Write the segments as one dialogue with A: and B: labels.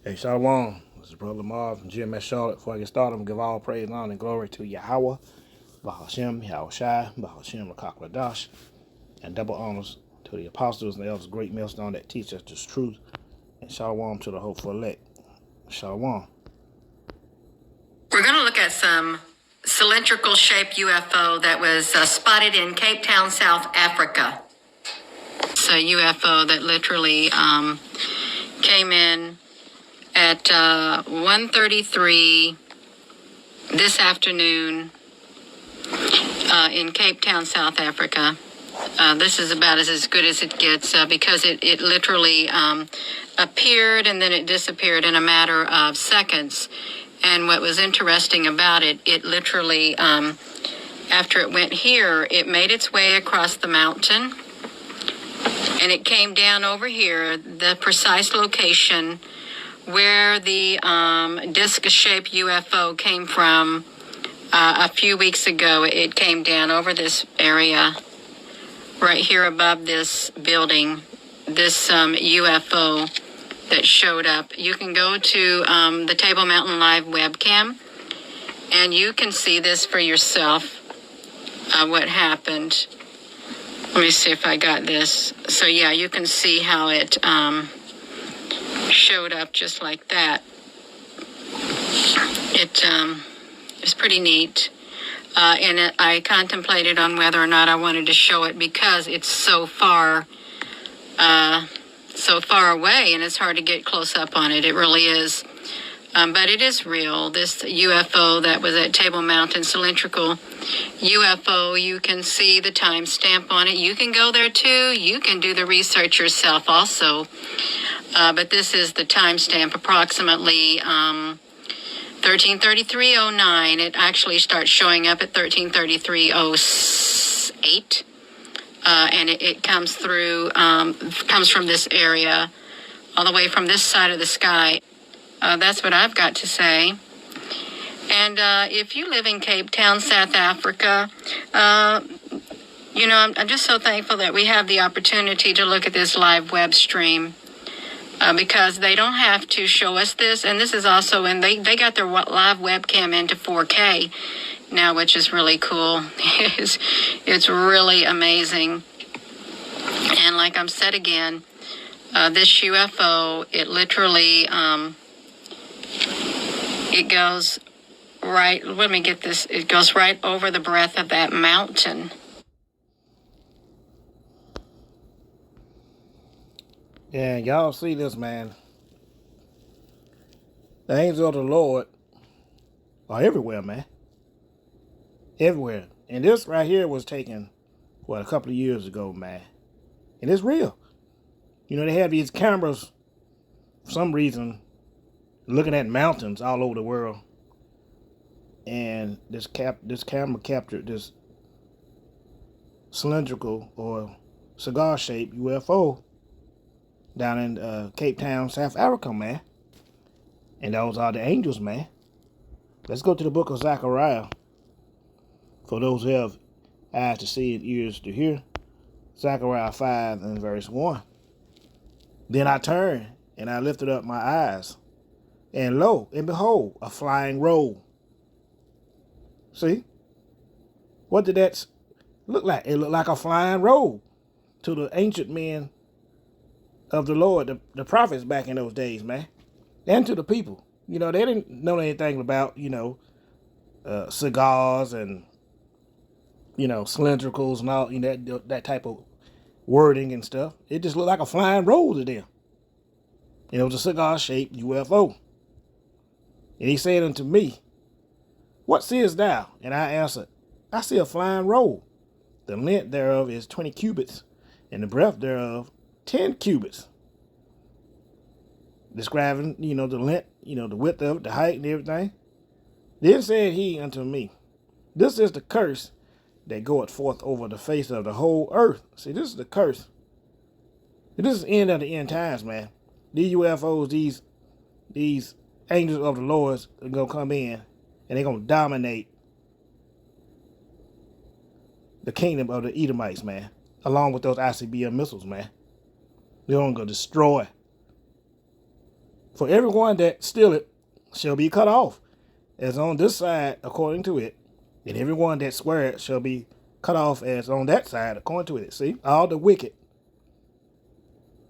A: Hey, Shalom. This is Brother Marv from GMS Charlotte. Before I get started, I'm going to give all praise, honor, and glory to Yahweh, Bahashem, Yahweh Shai, Bahashem, Rakakwadash, and double honors to the apostles and the elders, great millstone that teach us this truth. And Shalom to the hopeful elect. Shalom.
B: We're going to look at some cylindrical shaped UFO that was spotted in Cape Town, South Africa. It's a UFO that literally came in at 1:33 this afternoon in Cape Town, South Africa. This is about as good as it gets because it literally appeared and then it disappeared in a matter of seconds. And what was interesting about it, it literally, after it went here, it made its way across the mountain and it came down over here, the precise location where the disc-shaped UFO came from a few weeks ago. It came down over this area right here above this building, this UFO that showed up. You can go to the Table Mountain Live webcam and you can see this for yourself, what happened. Let me see if I got this. So yeah, you can see how it showed up just like that. It was pretty neat. And I contemplated on whether or not I wanted to show it because it's so far away and it's hard to get close up on it. It really is. But it is real. This UFO that was at Table Mountain, cylindrical UFO, you can see the timestamp on it. You can go there too. You can do the research yourself also. But this is the timestamp, approximately 1333.09. It actually starts showing up at 1333.08. And it comes through, comes from this area, all the way from this side of the sky. That's what I've got to say. And if you live in Cape Town, South Africa, you know, I'm just so thankful that we have the opportunity to look at this live web stream. Because they don't have to show us this, and this is also, and they got their live webcam into 4K now, which is really cool. It's really amazing. And like I'm said again, this UFO, it literally, it goes right, let me get this, it goes right over the breadth of that mountain.
A: Yeah, y'all see this, man. The angels of the Lord are everywhere, man. Everywhere. And this right here was taken, a couple of years ago, man. And it's real. You know, they have these cameras, for some reason, looking at mountains all over the world. And this camera captured this cylindrical or cigar-shaped UFO down in Cape Town, South Africa, man. And those are the angels, man. Let's go to the book of Zechariah. For those who have eyes to see and ears to hear. Zechariah 5 and verse 1. Then I turned, and I lifted up my eyes. And lo, and behold, a flying roll. See? What did that look like? It looked like a flying roll to the ancient men of the Lord, the prophets back in those days, man. And to the people. You know, they didn't know anything about, you know, cigars and, you know, cylindricals and all, you know, that type of wording and stuff. It just looked like a flying roll to them. It was a cigar-shaped UFO. And he said unto me, what seest thou? And I answered, I see a flying roll. The length thereof is 20 cubits, and the breadth thereof 10 cubits. Describing, you know, the length, you know, the width of it, the height and everything. Then said he unto me, this is the curse that goeth forth over the face of the whole earth. See, this is the curse. This is the end of the end times, man. These UFOs, these angels of the Lord are going to come in and they're going to dominate the kingdom of the Edomites, man. Along with those ICBM missiles, man. They're going to destroy For everyone that stealeth shall be cut off, as on this side according to it, and everyone that sweareth shall be cut off as on that side according to it. See, all the wicked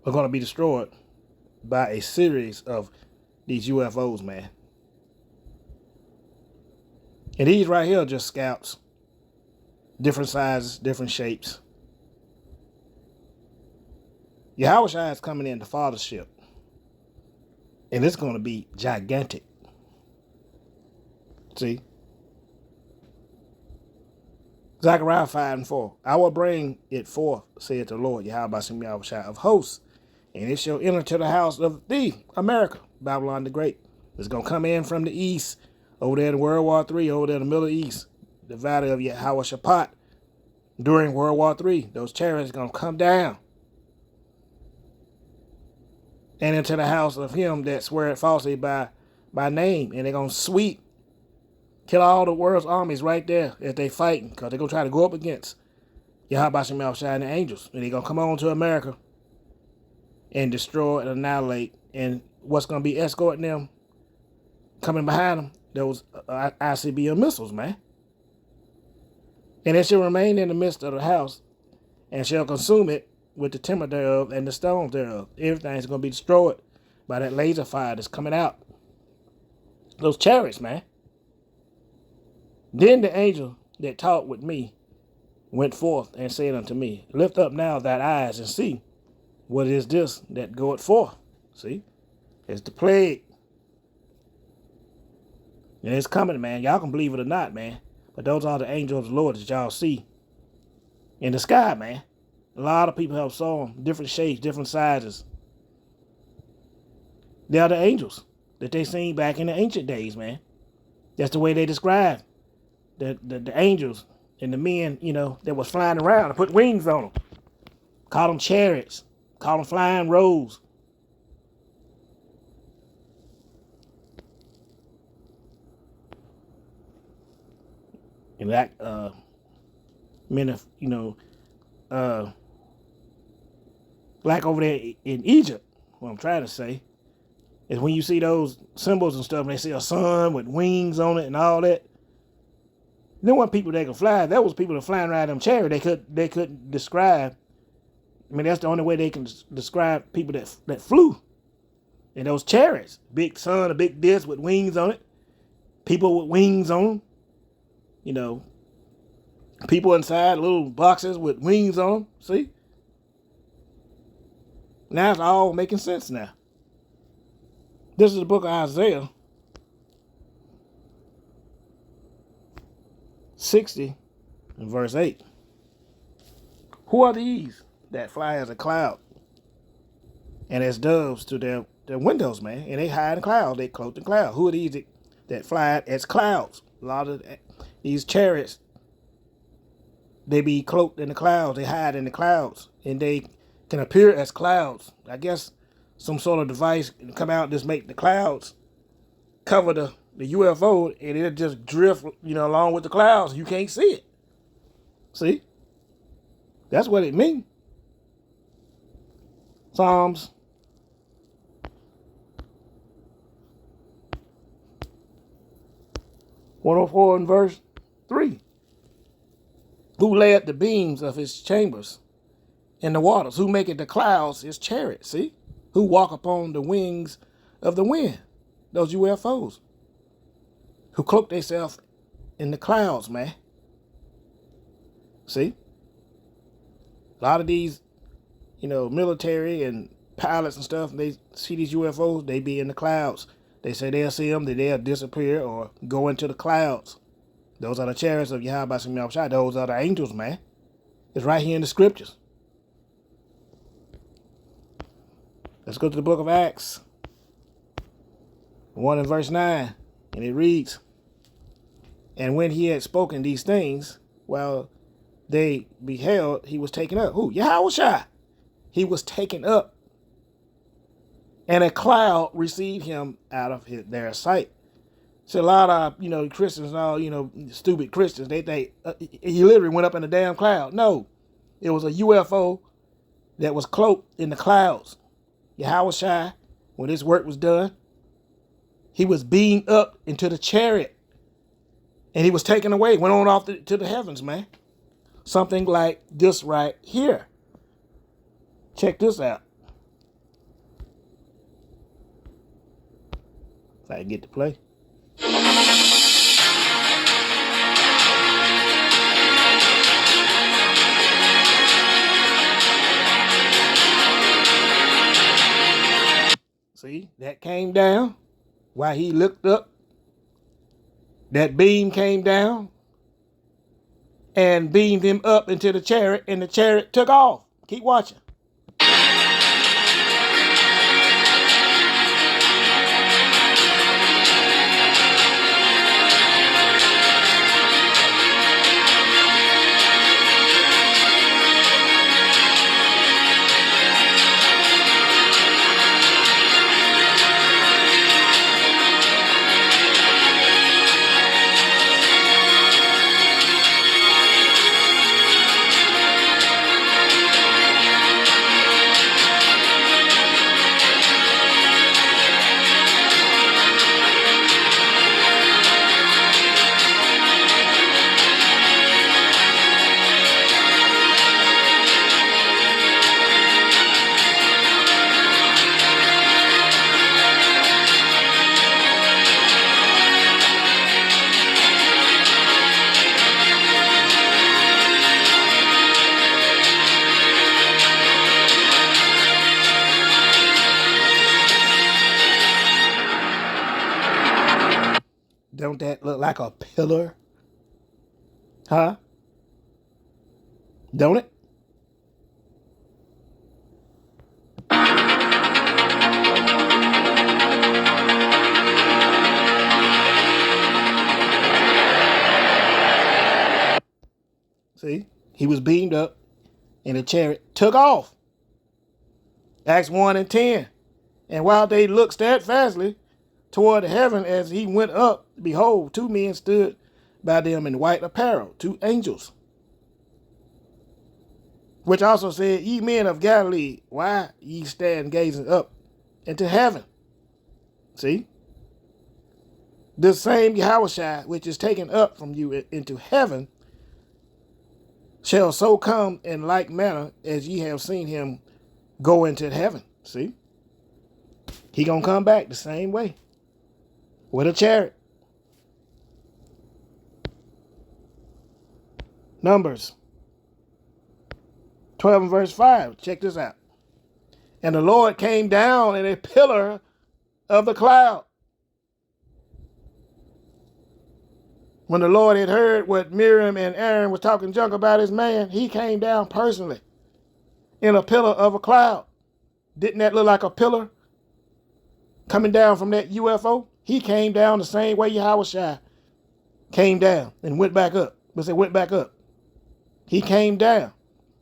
A: are going to be destroyed by a series of these UFOs, man. And these right here are just scouts. Different sizes, different shapes. Yahushua is coming in the Father's ship. And it's going to be gigantic. See? Zechariah 5:4. I will bring it forth, saith the Lord, Yahushua of hosts, and it shall enter to the house of thee, America, Babylon the Great. It's going to come in from the east, over there in World War III, over there in the Middle East, the valley of Yehoshaphat. During World War III, those chariots are going to come down and into the house of him that sweareth falsely by name, and they're going to sweep, kill all the world's armies right there as they fighting, because they're going to try to go up against Yahweh and the angels, and they're going to come on to America and destroy and annihilate. And what's going to be escorting them, coming behind them, those ICBM missiles, man. And it shall remain in the midst of the house, and shall consume it with the timber thereof and the stones thereof. Everything's going to be destroyed by that laser fire that's coming out. Those chariots, man. Then the angel that talked with me went forth and said unto me, lift up now thine eyes and see what is this that goeth forth. See? It's the plague. And it's coming, man. Y'all can believe it or not, man. But those are the angels of the Lord that y'all see in the sky, man. A lot of people have saw them, different shapes, different sizes. They are the angels that they seen back in the ancient days, man. That's the way they described the angels and the men, you know, that was flying around and put wings on them. Call them chariots. Call them flying roes. And that, men of, you know, like over there in Egypt, what I'm trying to say, is when you see those symbols and stuff, and they see a sun with wings on it and all that, there weren't people that could fly. That was people that flying around them chariots. They couldn't describe. I mean, that's the only way they can describe people that flew in those chariots. Big sun, a big disc with wings on it. People with wings on them. You know, people inside little boxes with wings on them. See? Now it's all making sense now. This is the book of Isaiah 60 and verse 8. Who are these that fly as a cloud and as doves to their windows, man? And they hide in clouds. They cloak in clouds. Who are these that fly as clouds? A lot of these chariots, they be cloaked in the clouds. They hide in the clouds. And they can appear as clouds. I guess some sort of device can come out and just make the clouds cover the UFO, and it'll just drift, you know, along with the clouds. You can't see it. See? That's what it means. Psalms 104 and verse 3. Who laid the beams of his chambers in the waters? Who maketh the clouds his chariot? See? Who walk upon the wings of the wind? Those UFOs. Who cloak themselves in the clouds, man. See? A lot of these, you know, military and pilots and stuff, they see these UFOs, they be in the clouds. They say they'll see them, then they'll disappear or go into the clouds. Those are the chariots of Yahweh. Those are the angels, man. It's right here in the scriptures. Let's go to the book of Acts 1 and verse 9. And it reads, and when he had spoken these things, while they beheld, he was taken up. Who? Yahushua. He was taken up. And a cloud received him out of their sight. So a lot of, you know, Christians and all, you know, stupid Christians, they think he literally went up in a damn cloud. No. It was a UFO that was cloaked in the clouds. Yahushua, when his work was done, he was beamed up into the chariot. And he was taken away, went on off to the heavens, man. Something like this right here. Check this out. If I can get to play. See, that came down while he looked up. That beam came down and beamed him up into the chariot, and the chariot took off. Keep watching. Don't that look like a pillar? Huh? Don't it? See? He was beamed up and the chariot took off. Acts 1 and 10. And while they looked steadfastly toward heaven as he went up, behold, two men stood by them in white apparel, two angels, which also said, Ye men of Galilee, why ye stand gazing up into heaven? See? This same Yahushua, which is taken up from you into heaven, shall so come in like manner as ye have seen him go into heaven. See? He gonna come back the same way with a chariot. Numbers 12 and verse 5. Check this out. And the Lord came down in a pillar of the cloud. When the Lord had heard what Miriam and Aaron was talking junk about his man, he came down personally in a pillar of a cloud. Didn't that look like a pillar coming down from that UFO? He came down the same way Yahushua came down and went back up. But it went back up. He came down.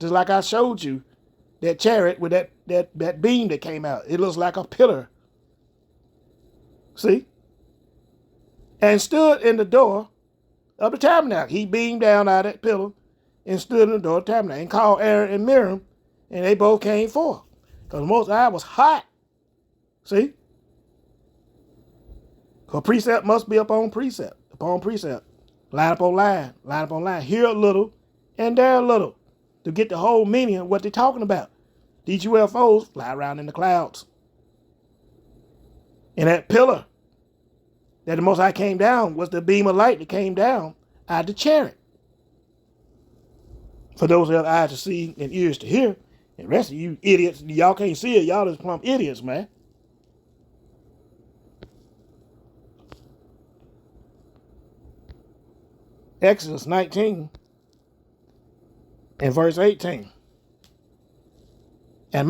A: Just like I showed you that chariot with that beam that came out. It looks like a pillar. See? And stood in the door of the tabernacle. He beamed down out of that pillar and stood in the door of the tabernacle and called Aaron and Miriam, and they both came forth. Because the Most High was hot. See? Because precept must be upon precept, line upon line, line upon line. Here a little and there a little to get the whole meaning of what they're talking about. These UFOs fly around in the clouds. And that pillar that the Most High came down was the beam of light that came down out of the chariot. For those who have eyes to see and ears to hear, and the rest of you idiots, y'all can't see it. Y'all just plumb idiots, man. Exodus 19 and verse 18.